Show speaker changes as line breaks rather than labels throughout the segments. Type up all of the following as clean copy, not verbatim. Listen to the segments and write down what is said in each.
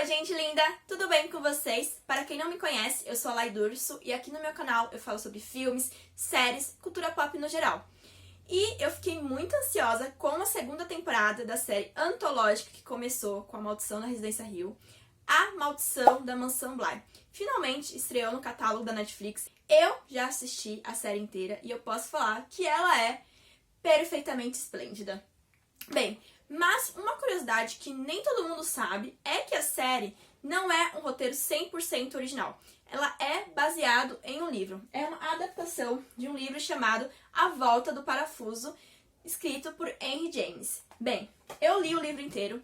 Oi, gente linda! Tudo bem com vocês? Para quem não me conhece, eu sou a Lai Durso e aqui no meu canal eu falo sobre filmes, séries, cultura pop no geral. E eu fiquei muito ansiosa com a segunda temporada da série antológica que começou com A Maldição da Residência Hill, A Maldição da Mansão Bly. Finalmente estreou no catálogo da Netflix. Eu já assisti a série inteira e eu posso falar que ela é perfeitamente esplêndida. Bem, mas uma curiosidade que nem todo mundo sabe é que a série não é um roteiro 100% original. Ela é baseado em um livro. É uma adaptação de um livro chamado A Volta do Parafuso, escrito por Henry James. Bem, eu li o livro inteiro,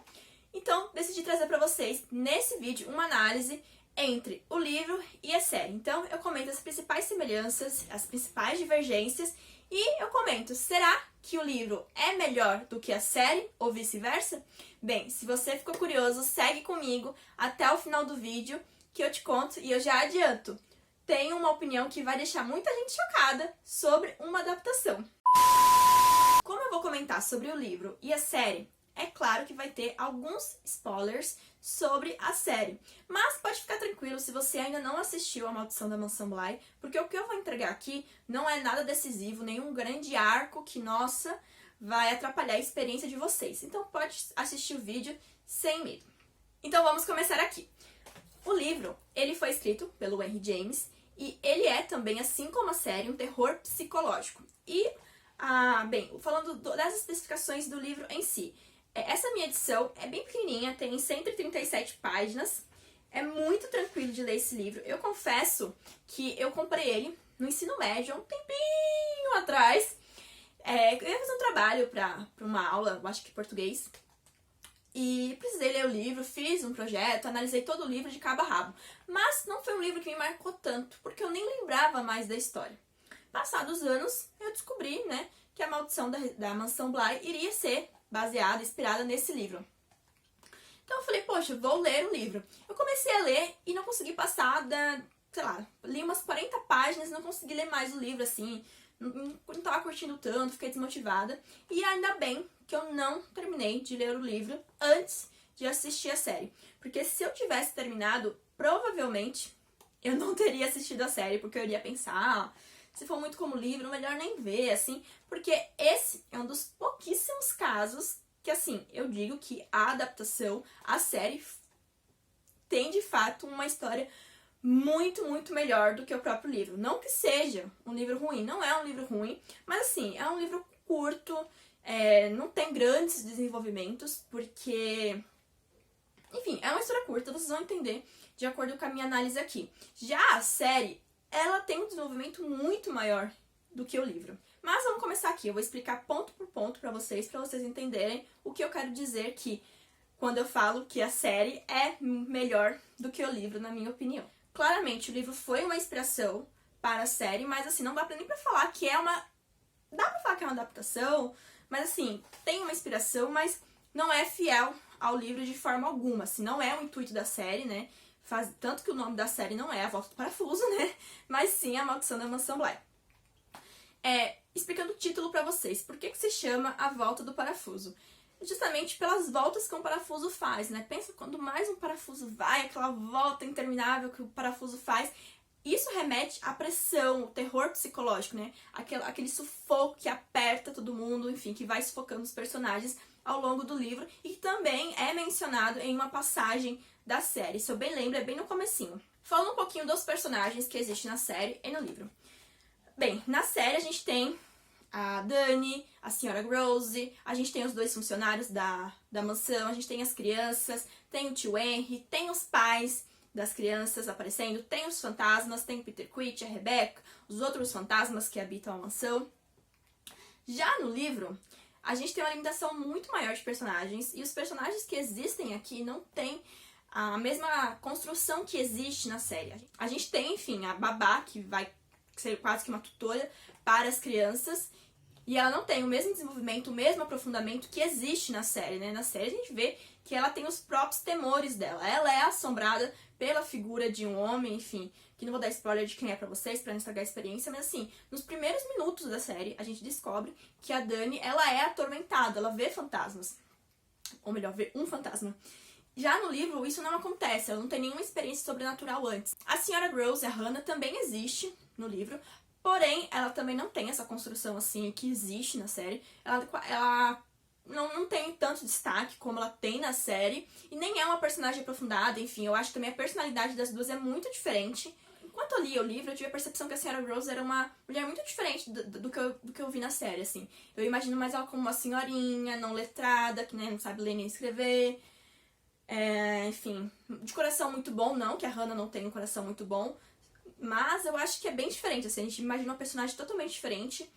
então decidi trazer para vocês, nesse vídeo, uma análise entre o livro e a série. Então eu comento as principais semelhanças, as principais divergências e eu comento, será que o livro é melhor do que a série ou vice-versa? Bem, se você ficou curioso, segue comigo até o final do vídeo que eu te conto e eu já adianto. Tenho uma opinião que vai deixar muita gente chocada sobre uma adaptação. Como eu vou comentar sobre o livro e a série, é claro que vai ter alguns spoilers sobre a série. Mas pode ficar tranquilo se você ainda não assistiu A Maldição da Mansão Bly, porque o que eu vou entregar aqui não é nada decisivo, nenhum grande arco que, nossa, vai atrapalhar a experiência de vocês. Então pode assistir o vídeo sem medo. Então vamos começar aqui. O livro, ele foi escrito pelo Henry James e ele é também, assim como a série, um terror psicológico. E, bem, falando das especificações do livro em si, essa minha edição é bem pequenininha, tem 137 páginas, é muito tranquilo de ler esse livro. Eu confesso que eu comprei ele no ensino médio, há um tempinho atrás. Eu ia fazer um trabalho para uma aula, eu acho que português, e precisei ler o livro, fiz um projeto, analisei todo o livro de cabo a rabo. Mas não foi um livro que me marcou tanto, porque eu nem lembrava mais da história. Passados anos, eu descobri, que A Maldição da Mansão Bly iria ser baseada, inspirada nesse livro. Então eu falei, poxa, vou ler o livro. Eu comecei a ler e não consegui passar li umas 40 páginas e não consegui ler mais o livro, assim, não tava curtindo tanto, fiquei desmotivada. E ainda bem que eu não terminei de ler o livro antes de assistir a série. Porque se eu tivesse terminado, provavelmente eu não teria assistido a série, porque eu iria pensar, se for muito como livro, melhor nem ver, assim, porque esse é um dos pouquíssimos casos que, assim, eu digo que a adaptação, a série, tem de fato uma história muito, muito melhor do que o próprio livro. Não que seja um livro ruim, não é um livro ruim, mas assim, é um livro curto, não tem grandes desenvolvimentos, porque, enfim, é uma história curta, vocês vão entender de acordo com a minha análise aqui. Já a série, ela tem um desenvolvimento muito maior do que o livro. Mas vamos começar aqui, eu vou explicar ponto por ponto para vocês entenderem o que eu quero dizer que quando eu falo que a série é melhor do que o livro, na minha opinião. Claramente, o livro foi uma inspiração para a série, mas assim, não dá nem pra falar que é uma... Dá pra falar que é uma adaptação, mas assim, tem uma inspiração, mas não é fiel ao livro de forma alguma. Assim, não é o intuito da série, Tanto que o nome da série não é A Volta do Parafuso, Mas sim A Maldição da Mansão Bly. Explicando o título pra vocês, por que se chama A Volta do Parafuso? Justamente pelas voltas que um parafuso faz, Pensa quando mais um parafuso vai, aquela volta interminável que o parafuso faz. Isso remete à pressão, o terror psicológico, Aquele sufoco que aperta todo mundo, enfim, que vai sufocando os personagens ao longo do livro e que também é mencionado em uma passagem da série. Se eu bem lembro, é bem no comecinho. Falando um pouquinho dos personagens que existem na série e no livro. Bem, na série a gente tem a Dani, a senhora Rose, a gente tem os dois funcionários da mansão, a gente tem as crianças, tem o tio Henry, tem os pais das crianças aparecendo, tem os fantasmas, tem o Peter Quint, a Rebecca, os outros fantasmas que habitam a mansão. Já no livro, a gente tem uma limitação muito maior de personagens e os personagens que existem aqui não têm a mesma construção que existe na série. A gente tem, enfim, a babá, que vai ser quase que uma tutora para as crianças, e ela não tem o mesmo desenvolvimento, o mesmo aprofundamento que existe na série, Na série a gente vê que ela tem os próprios temores dela. Ela é assombrada pela figura de um homem, enfim, que não vou dar spoiler de quem é pra vocês, pra não estragar a experiência, mas assim, nos primeiros minutos da série, a gente descobre que a Dani, ela é atormentada, ela vê fantasmas. Ou melhor, vê um fantasma. Já no livro, isso não acontece, ela não tem nenhuma experiência sobrenatural antes. A Senhora Rose, a Hannah, também existe no livro, porém, ela também não tem essa construção assim que existe na série. Ela não tem tanto destaque como ela tem na série, e nem é uma personagem aprofundada, enfim, eu acho que também a personalidade das duas é muito diferente. Enquanto eu lia o livro, eu tive a percepção que a Senhora Rose era uma mulher muito diferente do que eu vi na série, assim. Eu imagino mais ela como uma senhorinha, não letrada, que não sabe ler nem escrever. Enfim, de coração muito bom, não, que a Hannah não tem um coração muito bom. Mas eu acho que é bem diferente, assim, a gente imagina uma personagem totalmente diferente.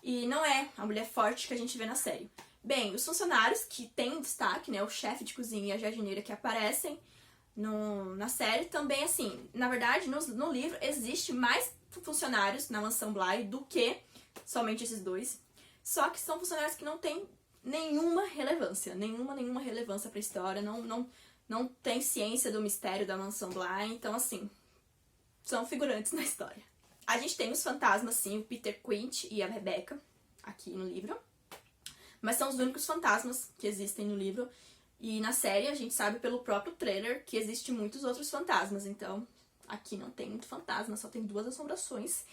E não é a mulher forte que a gente vê na série. Bem, os funcionários que têm destaque, né, o chefe de cozinha e a jardineira que aparecem na série, também, assim, na verdade, no livro existe mais funcionários na Mansão Bly do que somente esses dois. Só que são funcionários que não têm nenhuma relevância, nenhuma relevância pra história, não tem ciência do mistério da Mansão Bly, então, assim, são figurantes na história. A gente tem os fantasmas, sim, o Peter Quint e a Rebecca, aqui no livro. Mas são os únicos fantasmas que existem no livro. E na série a gente sabe pelo próprio trailer que existem muitos outros fantasmas. Então, aqui não tem muito fantasma, só tem 2 assombrações.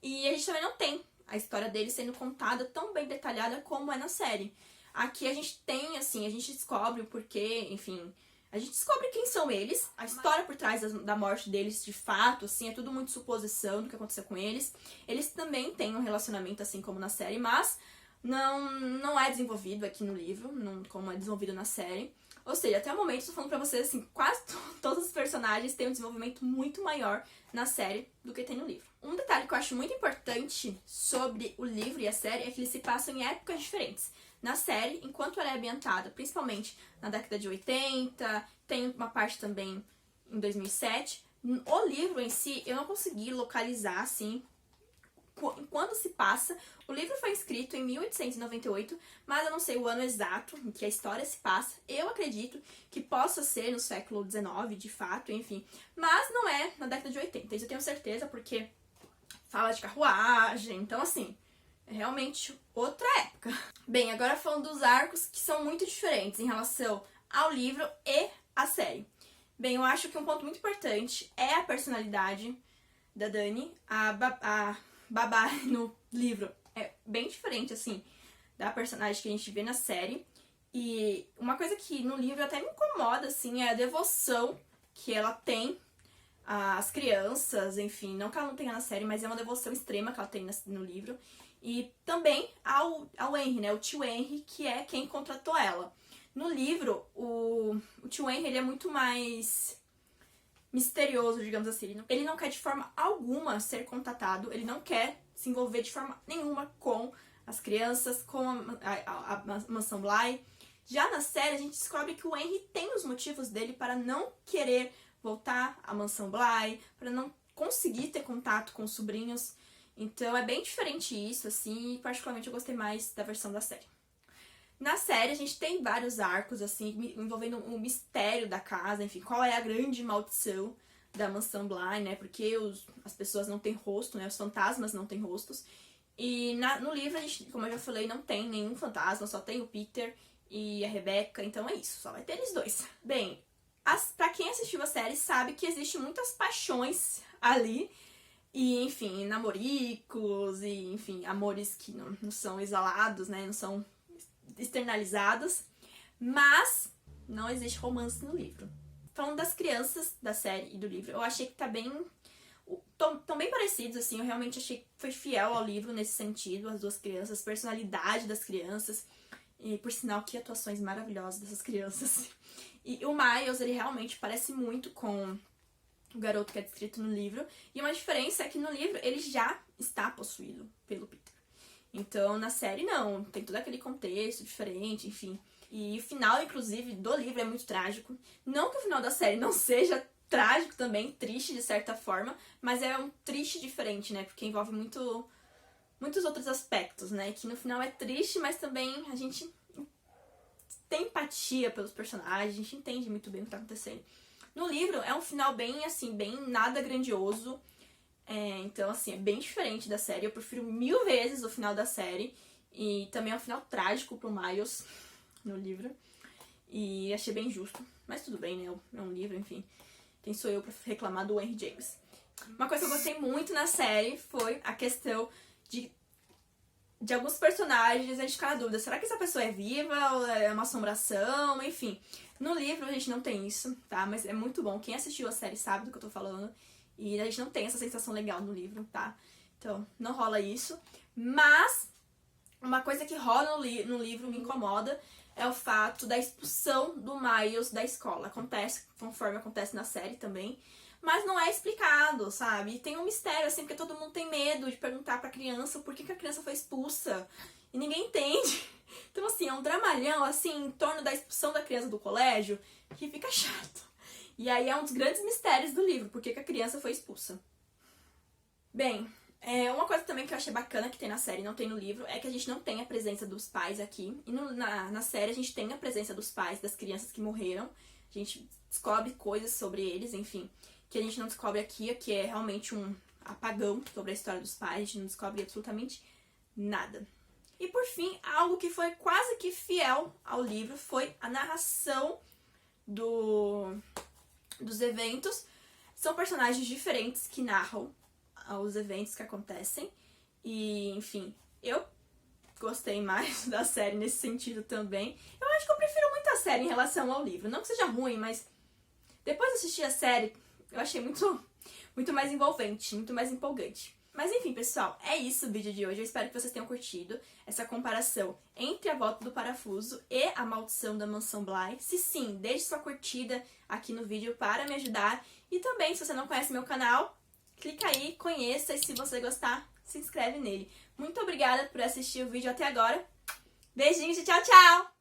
E a gente também não tem a história deles sendo contada tão bem detalhada como é na série. Aqui a gente tem, assim, a gente descobre o porquê, enfim... A gente descobre quem são eles, a história por trás da morte deles de fato, assim, é tudo muito suposição do que aconteceu com eles. Eles também têm um relacionamento, assim como na série, mas não é desenvolvido aqui no livro, como é desenvolvido na série. Ou seja, até o momento, estou falando pra vocês, assim, quase todos os personagens têm um desenvolvimento muito maior na série do que tem no livro. Um detalhe que eu acho muito importante sobre o livro e a série é que eles se passam em épocas diferentes. Na série, enquanto ela é ambientada principalmente na década de 80, tem uma parte também em 2007, o livro em si eu não consegui localizar, assim, quando se passa. O livro foi escrito em 1898, mas eu não sei o ano exato em que a história se passa. Eu acredito que possa ser no século XIX, de fato, enfim. Mas não é na década de 80, isso eu tenho certeza, porque fala de carruagem, então assim, é realmente outra época. Bem, agora falando dos arcos que são muito diferentes em relação ao livro e à série. Bem, eu acho que um ponto muito importante é a personalidade da Dani. A babá no livro é bem diferente, assim, da personagem que a gente vê na série. E uma coisa que no livro até me incomoda, assim, é a devoção que ela tem às crianças, enfim, não que ela não tenha na série, mas é uma devoção extrema que ela tem no livro. E também ao Henry, né, o tio Henry, que é quem contratou ela. No livro, o tio Henry, ele é muito mais misterioso, digamos assim. Ele não quer de forma alguma ser contatado, ele não quer se envolver de forma nenhuma com as crianças, com a Mansão Bly. Já na série, a gente descobre que o Henry tem os motivos dele para não querer voltar à Mansão Bly, para não conseguir ter contato com os sobrinhos. Então é bem diferente isso, assim, e particularmente eu gostei mais da versão da série. Na série a gente tem vários arcos, assim, envolvendo o mistério da casa, enfim, qual é a grande maldição da Mansão Bly, né, porque as pessoas não têm rosto, né, os fantasmas não têm rostos. E no livro, a gente, como eu já falei, não tem nenhum fantasma, só tem o Peter e a Rebecca, então é isso, só vai ter eles dois. Bem, pra quem assistiu a série sabe que existe muitas paixões ali, e, enfim, namoricos, e, enfim, amores que não são exalados, né, não são externalizados, mas não existe romance no livro. Falando das crianças da série e do livro, eu achei que tão bem parecidos, assim, eu realmente achei que foi fiel ao livro nesse sentido, as duas crianças, personalidade das crianças, e por sinal, que atuações maravilhosas dessas crianças. E o Miles, ele realmente parece muito com o garoto que é descrito no livro, e uma diferença é que no livro ele já está possuído pelo Peter. Então, na série, não. Tem todo aquele contexto diferente, enfim. E o final, inclusive, do livro é muito trágico. Não que o final da série não seja trágico também, triste de certa forma, mas é um triste diferente, né? Porque envolve muitos outros aspectos, né? Que no final é triste, mas também a gente tem empatia pelos personagens, a gente entende muito bem o que tá acontecendo. No livro, é um final bem, assim, bem nada grandioso. Então, assim, é bem diferente da série. Eu prefiro 1000 vezes o final da série. E também é um final trágico pro Miles no livro. E achei bem justo. Mas tudo bem, né? É um livro, enfim. Quem sou eu pra reclamar do Henry James? Uma coisa que eu gostei muito na série foi a questão de alguns personagens, a gente ficar na dúvida, será que essa pessoa é viva ou é uma assombração? Enfim, no livro a gente não tem isso, tá? Mas é muito bom. Quem assistiu a série sabe do que eu tô falando. E a gente não tem essa sensação legal no livro, tá? Então, não rola isso. Mas, uma coisa que rola no livro me incomoda é o fato da expulsão do Miles da escola. Acontece, conforme acontece na série também. Mas não é explicado, sabe? E tem um mistério, assim, porque todo mundo tem medo de perguntar pra criança por que a criança foi expulsa. E ninguém entende. Então, assim, é um dramalhão, assim, em torno da expulsão da criança do colégio, que fica chato. E aí é um dos grandes mistérios do livro, por que a criança foi expulsa. Bem, uma coisa também que eu achei bacana que tem na série e não tem no livro é que a gente não tem a presença dos pais aqui. E na série a gente tem a presença dos pais das crianças que morreram. A gente descobre coisas sobre eles, enfim, que a gente não descobre aqui, que é realmente um apagão sobre a história dos pais. A gente não descobre absolutamente nada. E por fim, algo que foi quase que fiel ao livro foi a narração dos eventos. São personagens diferentes que narram os eventos que acontecem. E, enfim, eu gostei mais da série nesse sentido também. Eu acho que eu prefiro muito a série em relação ao livro. Não que seja ruim, mas depois de assistir a série, eu achei muito mais envolvente, muito mais empolgante. Mas enfim, pessoal, é isso o vídeo de hoje. Eu espero que vocês tenham curtido essa comparação entre A Volta do Parafuso e A Maldição da Mansão Bly. Se sim, deixe sua curtida aqui no vídeo para me ajudar. E também, se você não conhece meu canal, clica aí, conheça e se você gostar, se inscreve nele. Muito obrigada por assistir o vídeo até agora. Beijinhos e tchau, tchau!